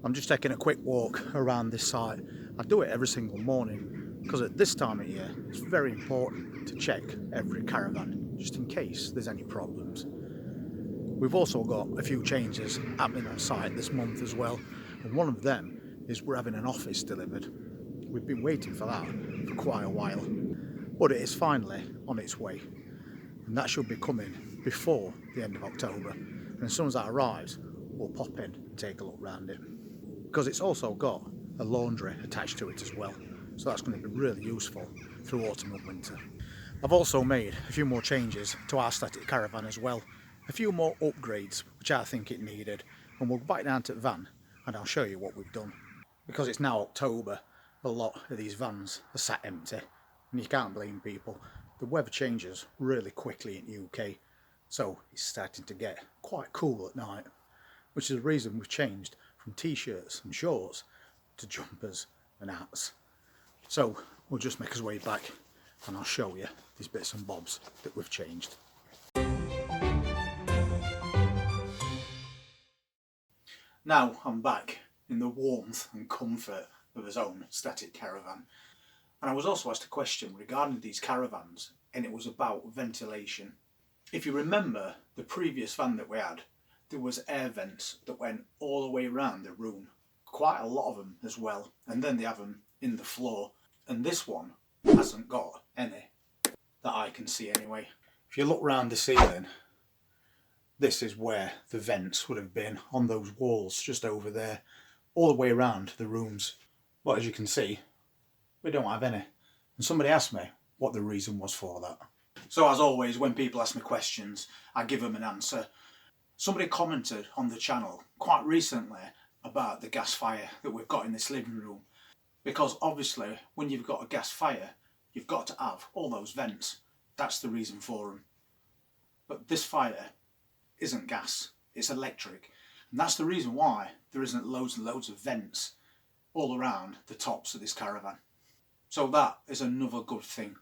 I'm just taking a quick walk around this site. I do it every single morning because at this time of year it's very important to check every caravan just in case there's any problems. We've also got a few changes happening on site this month as well, and one of them is we're having an office delivered. We've been waiting for that for quite a while, but it is finally on its way, and that should be coming before the end of October. And as soon as that arrives, we'll pop in and take a look around it, because it's also got a laundry attached to it as well, so that's going to be really useful through autumn and winter. I've also made a few more changes to our static caravan as well, a few more upgrades which I think it needed, and we'll back down to the van and I'll show you what we've done. Because it's now October, a lot of these vans are sat empty, and you can't blame people. The weather changes really quickly in the UK, so it's starting to get quite cool at night, which is the reason we've changed from t-shirts and shorts to jumpers and hats. So we'll just make our way back and I'll show you these bits and bobs that we've changed. Now I'm back in the warmth and comfort of his own static caravan, and I was also asked a question regarding these caravans, and it was about ventilation. If you remember the previous van that we had, there was air vents that went all the way around the room, quite a lot of them as well, and then they have them in the floor, and this one hasn't got any that I can see anyway. If you look round the ceiling, this is where the vents would have been, on those walls just over there, all the way around the rooms. But as you can see, we don't have any. And somebody asked me what the reason was for that. So as always, when people ask me questions, I give them an answer. Somebody commented on the channel quite recently about the gas fire that we've got in this living room. Because obviously, when you've got a gas fire, you've got to have all those vents. That's the reason for them. But this fire isn't gas, it's electric. And that's the reason why there isn't loads and loads of vents all around the tops of this caravan. So that is another good thing.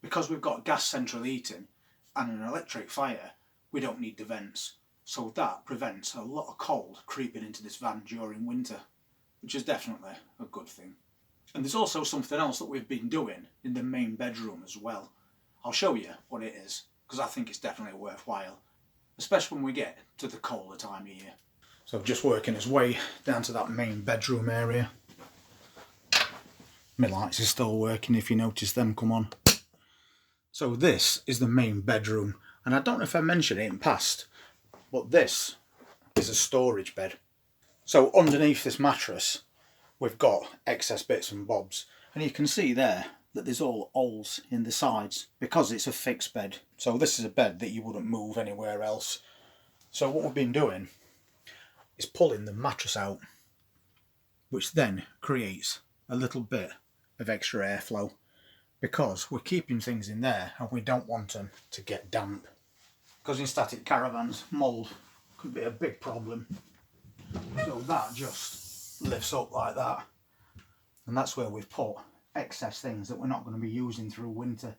Because we've got gas central heating and an electric fire, we don't need the vents. So that prevents a lot of cold creeping into this van during winter, which is definitely a good thing. And there's also something else that we've been doing in the main bedroom as well. I'll show you what it is, because I think it's definitely worthwhile, especially when we get to the colder time of year. So just working his way down to that main bedroom area. My lights are still working if you notice them come on. So this is the main bedroom, and I don't know if I mentioned it in past, but this is a storage bed. So underneath this mattress we've got excess bits and bobs, and you can see there that there's all holes in the sides because it's a fixed bed. So this is a bed that you wouldn't move anywhere else. So what we've been doing is pulling the mattress out, which then creates a little bit of extra airflow, because we're keeping things in there and we don't want them to get damp. Because in static caravans, mould could be a big problem. So that just lifts up like that, and that's where we've put excess things that we're not going to be using through winter.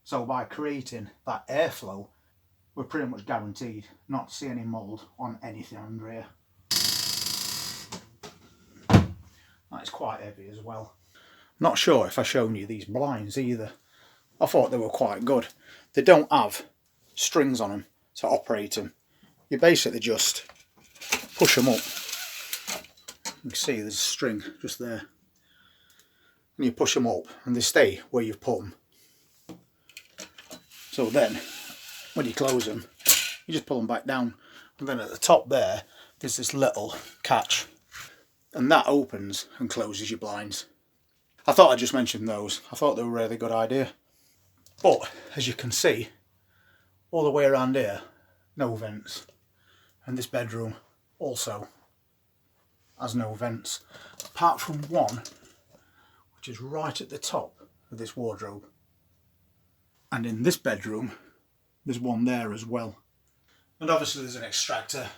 So by creating that airflow, we're pretty much guaranteed not to see any mould on anything under here. That is quite heavy as well. Not sure if I've shown you these blinds either. I thought they were quite good. They don't have strings on them to operate them. You basically just push them up. You can see there's a string just there. And you push them up and they stay where you've put them. So then, when you close them, you just pull them back down. And then at the top there, there's this little catch. And that opens and closes your blinds. I thought I'd just mention those. I thought they were a really good idea. But, as you can see, all the way around here, no vents. And this bedroom also has no vents, apart from one, which is right at the top of this wardrobe. And in this bedroom, there's one there as well. And obviously there's an extractor,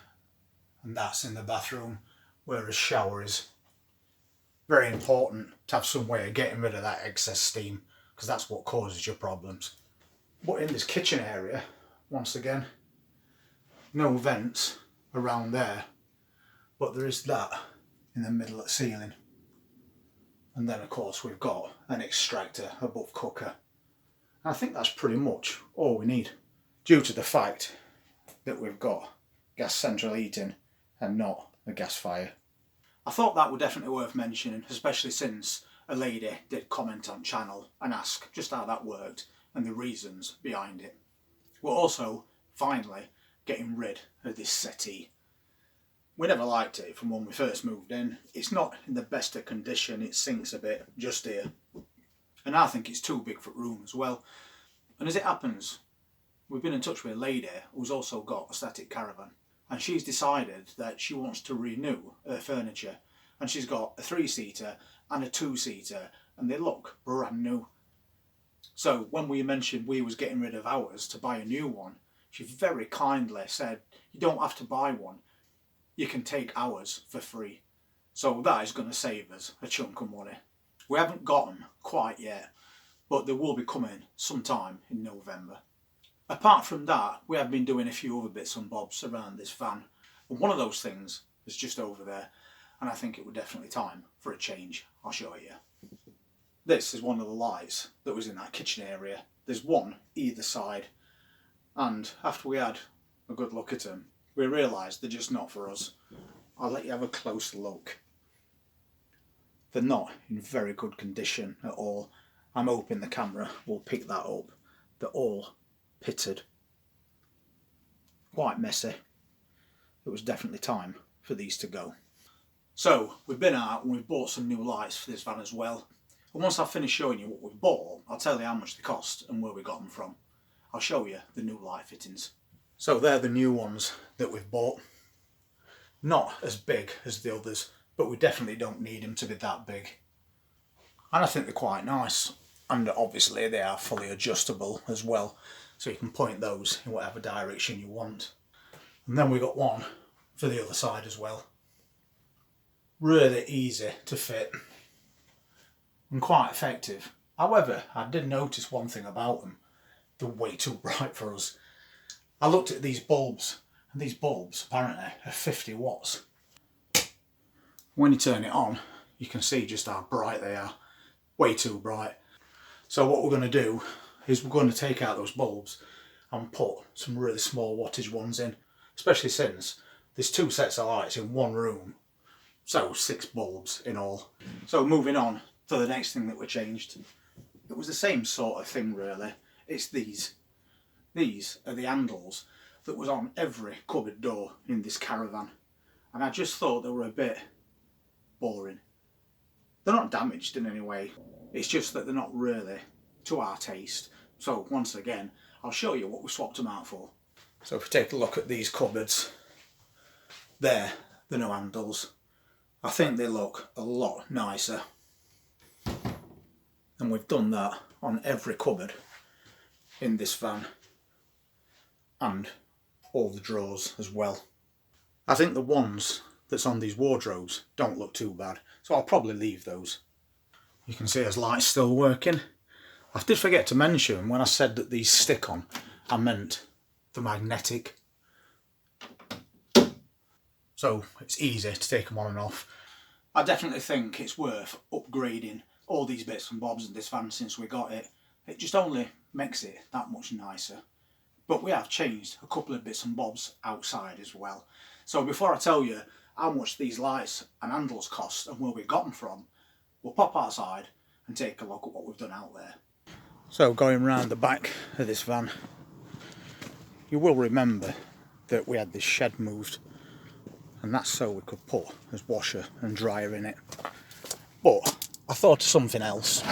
and that's in the bathroom where a shower is. Very important to have some way of getting rid of that excess steam, because that's what causes your problems. But in this kitchen area, once again, no vents around there, but there is that in the middle of the ceiling. And then of course we've got an extractor above cooker. I think that's pretty much all we need, due to the fact that we've got gas central heating and not a gas fire. I thought that were definitely worth mentioning, especially since a lady did comment on channel and ask just how that worked and the reasons behind it. We're also finally getting rid of this settee. We never liked it from when we first moved in. It's not in the best of condition, it sinks a bit just here. And I think it's too big for room as well. And as it happens, we've been in touch with a lady who's also got a static caravan. And she's decided that she wants to renew her furniture. And she's got a 3-seater and a 2-seater, and they look brand new. So when we mentioned we was getting rid of ours to buy a new one, she very kindly said, you don't have to buy one, you can take ours for free. So that is going to save us a chunk of money. We haven't got them quite yet, but they will be coming sometime in November. Apart from that, we have been doing a few other bits and bobs around this van. And one of those things is just over there, and I think it was definitely time for a change. I'll show you. This is one of the lights that was in that kitchen area. There's one either side, and after we had a good look at them, we realised they're just not for us. I'll let you have a close look. They're not in very good condition at all. I'm hoping the camera will pick that up. They're all pitted. Quite messy. It was definitely time for these to go. So we've been out and we've bought some new lights for this van as well. And once I've finished showing you what we've bought, I'll tell you how much they cost and where we got them from. I'll show you the new light fittings. So they're the new ones that we've bought. Not as big as the others, but we definitely don't need them to be that big. And I think they're quite nice. And obviously they are fully adjustable as well, so you can point those in whatever direction you want. And then we got one for the other side as well. Really easy to fit and quite effective. However, I did notice one thing about them. They're way too bright for us. I looked at these bulbs, and these bulbs apparently are 50 watts. When you turn it on, you can see just how bright they are. Way too bright. So what we're going to do is we're going to take out those bulbs and put some really small wattage ones in, especially since there's 2 sets of lights in one room, so 6 bulbs in all. So moving on to the next thing that we changed. It was the same sort of thing really. It's these. These are the handles that was on every cupboard door in this caravan, and I just thought they were a bit boring. They're not damaged in any way. It's just that they're not really to our taste. So once again, I'll show you what we swapped them out for. So if we take a look at these cupboards, they're the new handles. I think they look a lot nicer. And we've done that on every cupboard in this van. And all the drawers as well. I think the ones that's on these wardrobes don't look too bad, so I'll probably leave those. You can see his light's still working. I did forget to mention when I said that these stick on, I meant the magnetic. So it's easy to take them on and off. I definitely think it's worth upgrading all these bits and bobs in this van since we got it. It just only makes it that much nicer. But we have changed a couple of bits and bobs outside as well. So before I tell you how much these lights and handles cost and where we got them from, we'll pop outside and take a look at what we've done out there. So going round the back of this van, you will remember that we had this shed moved, and that's so we could put a washer and dryer in it. But I thought of something else.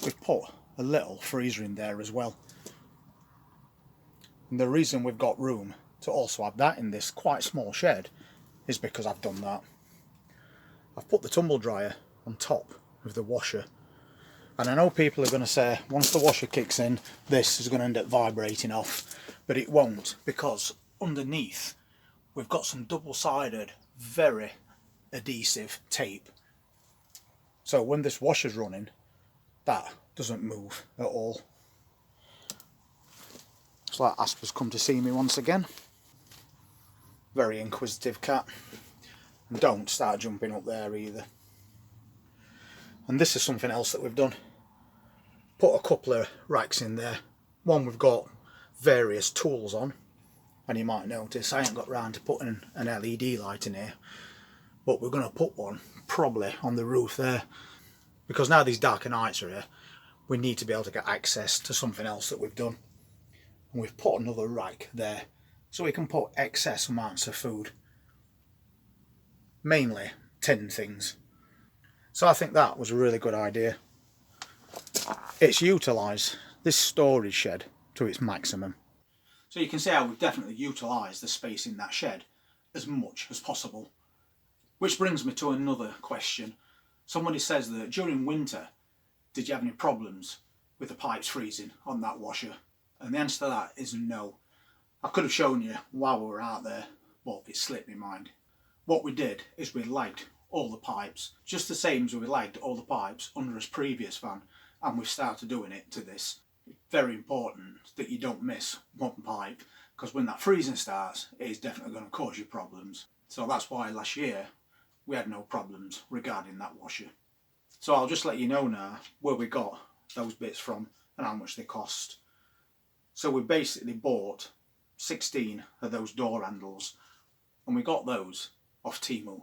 We've put a little freezer in there as well. And the reason we've got room to also have that in this quite small shed is because I've done that. I've put the tumble dryer on top of the washer, and I know people are going to say once the washer kicks in this is going to end up vibrating off, but it won't, because underneath we've got some double-sided very adhesive tape, so when this washer's running that doesn't move at all. Looks like Asper's come to see me once again. Very inquisitive cat. And don't start jumping up there either. And this is something else that we've done. Put a couple of racks in there. One we've got various tools on. And you might notice I ain't got round to putting an LED light in here. But we're going to put one probably on the roof there. Because now these darker nights are here, we need to be able to get access to something else that we've done. And we've put another rack there so we can put excess amounts of food. Mainly tin things. So I think that was a really good idea. It's utilised this storage shed to its maximum. So you can see how we've definitely utilised the space in that shed as much as possible. Which brings me to another question. Somebody says that during winter, did you have any problems with the pipes freezing on that washer? And the answer to that is no. I could have shown you while we were out there, but it slipped my mind. What we did is we lagged all the pipes, just the same as we lagged all the pipes under his previous van, and we've started doing it to this. It's very important that you don't miss one pipe, because when that freezing starts, it is definitely going to cause you problems. So that's why last year we had no problems regarding that washer. So I'll just let you know now where we got those bits from and how much they cost. So we basically bought 16 of those door handles, and we got those off Temu.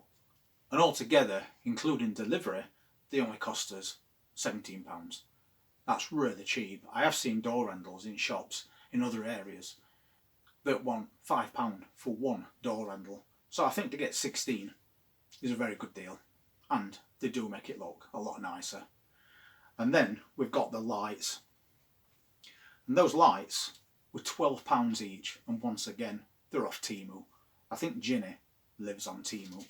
And altogether, including delivery, they only cost us £17. That's really cheap. I have seen door handles in shops in other areas that want £5 for one door handle. So I think to get 16 is a very good deal, and they do make it look a lot nicer. And then we've got the lights, and those lights were £12 each, and once again they're off Temu. I think Ginny lives on Temu,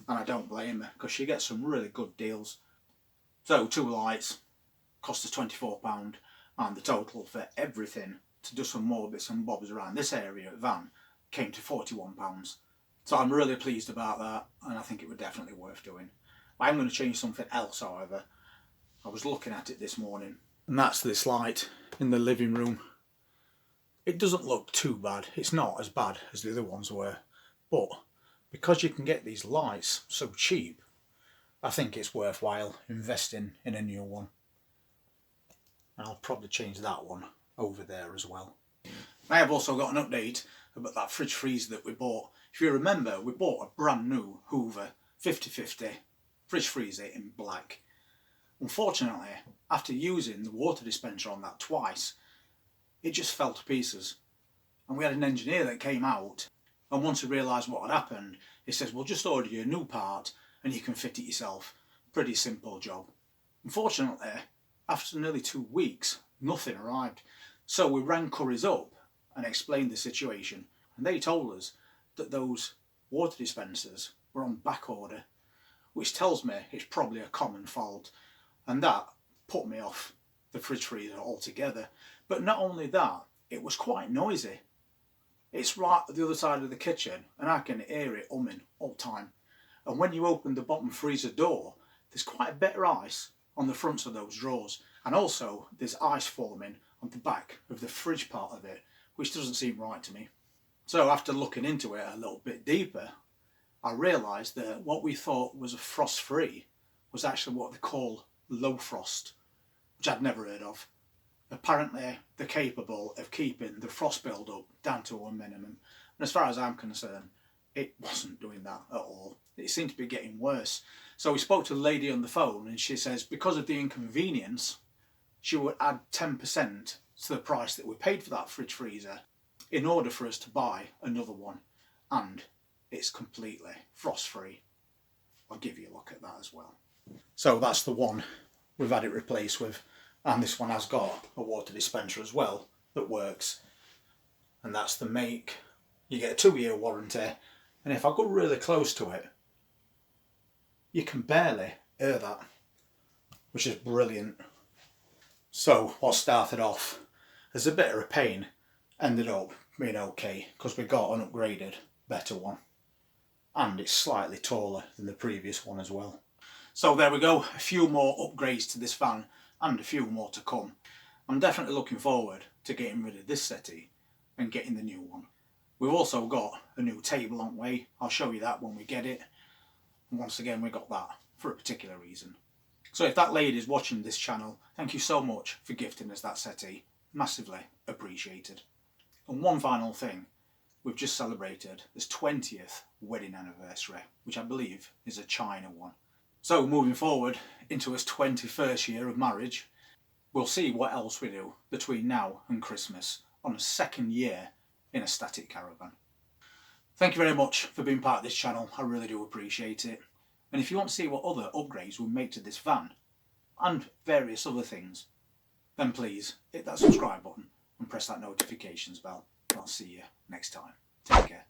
and I don't blame her because she gets some really good deals. So 2 lights cost us £24, and the total for everything to do some more bits and bobs around this area at van came to £41. So I'm really pleased about that, and I think it was definitely worth doing. I am going to change something else, however. I was looking at it this morning, and that's this light in the living room. It doesn't look too bad. It's not as bad as the other ones were, but because you can get these lights so cheap, I think it's worthwhile investing in a new one. And I'll probably change that one over there as well. I have also got an update about that fridge freezer that we bought. If you remember, we bought a brand new Hoover 50/50 fridge freezer in black. Unfortunately, after using the water dispenser on that twice, it just fell to pieces. And we had an engineer that came out, and once he realised what had happened, he says, well, just order you a new part and you can fit it yourself. Pretty simple job. Unfortunately, after nearly 2 weeks, nothing arrived. So we rang Curry's up and explained the situation, and they told us that those water dispensers were on back order, which tells me it's probably a common fault, and that put me off the fridge freezer altogether. But not only that, it was quite noisy. It's right at the other side of the kitchen, and I can hear it humming all the time. And when you open the bottom freezer door, there's quite a bit of ice on the fronts of those drawers, and also there's ice forming on the back of the fridge part of it, which doesn't seem right to me. So after looking into it a little bit deeper, I realised that what we thought was a frost-free was actually what they call low frost, which I'd never heard of. Apparently they're capable of keeping the frost build-up down to a minimum, and as far as I'm concerned, it wasn't doing that at all. It seemed to be getting worse. So we spoke to the lady on the phone, and she says because of the inconvenience, she would add 10% to the price that we paid for that fridge freezer in order for us to buy another one, and it's completely frost-free. I'll give you a look at that as well. So that's the one we've had it replaced with, and this one has got a water dispenser as well that works, and that's the make. You get a 2-year warranty, and if I go really close to it, you can barely hear that, which is brilliant. So what started off as a bit of a pain ended up being okay, because we got an upgraded, better one, and it's slightly taller than the previous one as well. So there we go, a few more upgrades to this van and a few more to come. I'm definitely looking forward to getting rid of this settee and getting the new one. We've also got a new table on the way. I'll show you that when we get it. And once again, we got that for a particular reason. So if that lady is watching this channel, thank you so much for gifting us that settee. Massively appreciated. And one final thing, we've just celebrated this 20th wedding anniversary, which I believe is a China one. So moving forward into his 21st year of marriage, we'll see what else we do between now and Christmas on a second year in a static caravan. Thank you very much for being part of this channel. I really do appreciate it. And if you want to see what other upgrades we make to this van and various other things, then please hit that subscribe button and press that notifications bell. I'll see you next time. Take care.